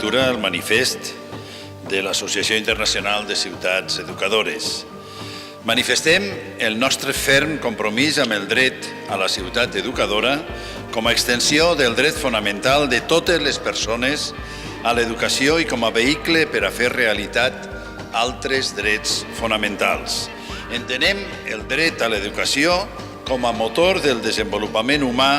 lectura al manifest de l'Associació Internacional de Ciutats Educadores. Manifestem el nostre ferm compromís amb el dret a la ciutat educadora com a extensió del dret fonamental de totes les persones a l'educació i com a vehicle per a fer realitat altres drets fonamentals. Entenem el dret a l'educació com a motor del desenvolupament humà,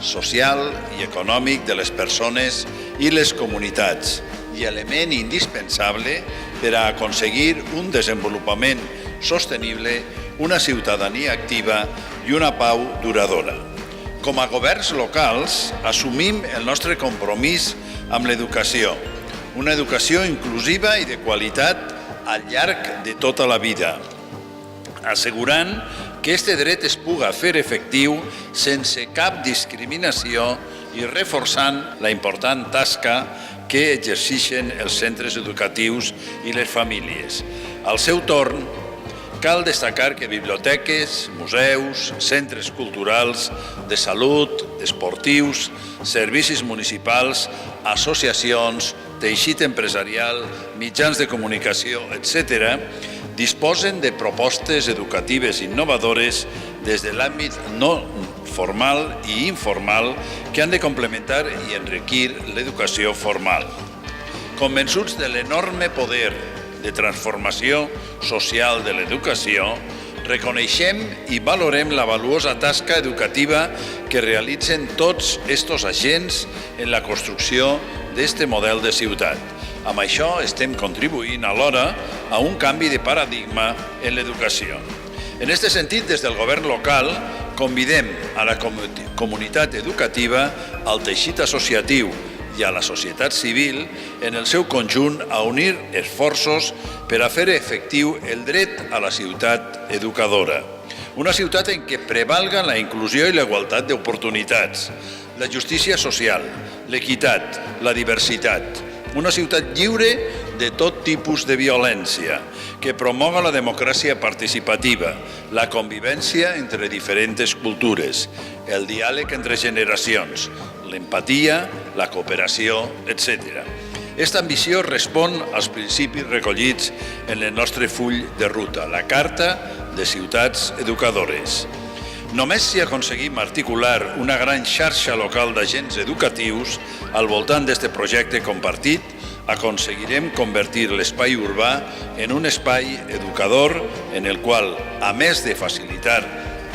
social i econòmic de les persones i les comunitats i element indispensable per a aconseguir un desenvolupament sostenible, una ciutadania activa i una pau duradora. Com a governs locals, assumim el nostre compromís amb l'educació, una educació inclusiva i de qualitat al llarg de tota la vida, assegurant que este dret es puga fer efectiu sense cap discriminació i reforçant la important tasca que exerceixen els centres educatius i les famílies. Al seu torn, cal destacar que biblioteques, museus, centres culturals, de salut, esportius, servicis municipals, associacions, teixit empresarial, mitjans de comunicació, etc., disposen de propostes educatives innovadores des de l'àmbit no formal i informal que han de complementar i enriquir l'educació formal. Convençuts de l'enorme poder de transformació social de l'educació, reconeixem i valorem la valuosa tasca educativa que realitzen tots estos agents en la construcció d'este model de ciutat. Amb això estem contribuint alhora a un canvi de paradigma en l'educació. En aquest sentit, des del govern local, convidem a la comunitat educativa, al teixit associatiu i a la societat civil en el seu conjunt a unir esforços per a fer efectiu el dret a la ciutat educadora. Una ciutat en què prevalga la inclusió i la igualtat d'oportunitats, la justícia social, l'equitat, la diversitat. Una ciutat lliure de tot tipus de violència, que promoga la democràcia participativa, la convivència entre diferents cultures, el diàleg entre generacions, l'empatia, la cooperació, etc. Esta ambició respon als principis recollits en el nostre full de ruta, la Carta de Ciutats Educadores. Només si aconseguim articular una gran xarxa local d'agents educatius al voltant d'aquest projecte compartit, aconseguirem convertir l'espai urbà en un espai educador en el qual, a més de facilitar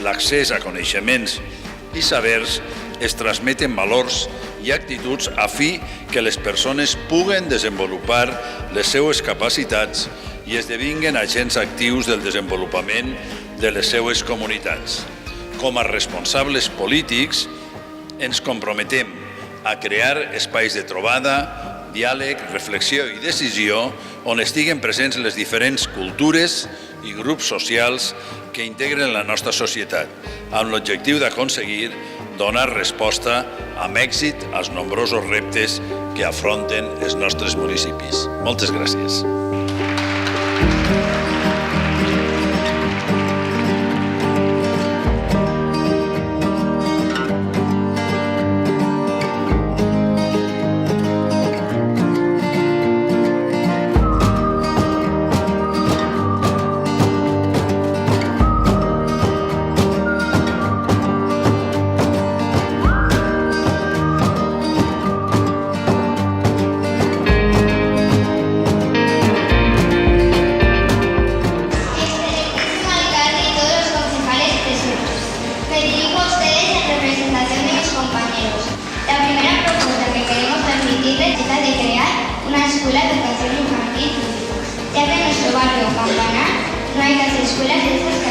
l'accés a coneixements i sabers, es transmeten valors i actituds a fi que les persones puguen desenvolupar les seues capacitats i esdevinguen agents actius del desenvolupament de les seues comunitats. Com a responsables polítics, ens comprometem a crear espais de trobada, diàleg, reflexió i decisió on estiguen presents les diferents cultures i grups socials que integren la nostra societat, amb l'objectiu d'aconseguir donar resposta amb èxit als nombrosos reptes que afronten els nostres municipis. Moltes gràcies. Ya que en nuestro barrio Campanar no hay casi escuelas de estas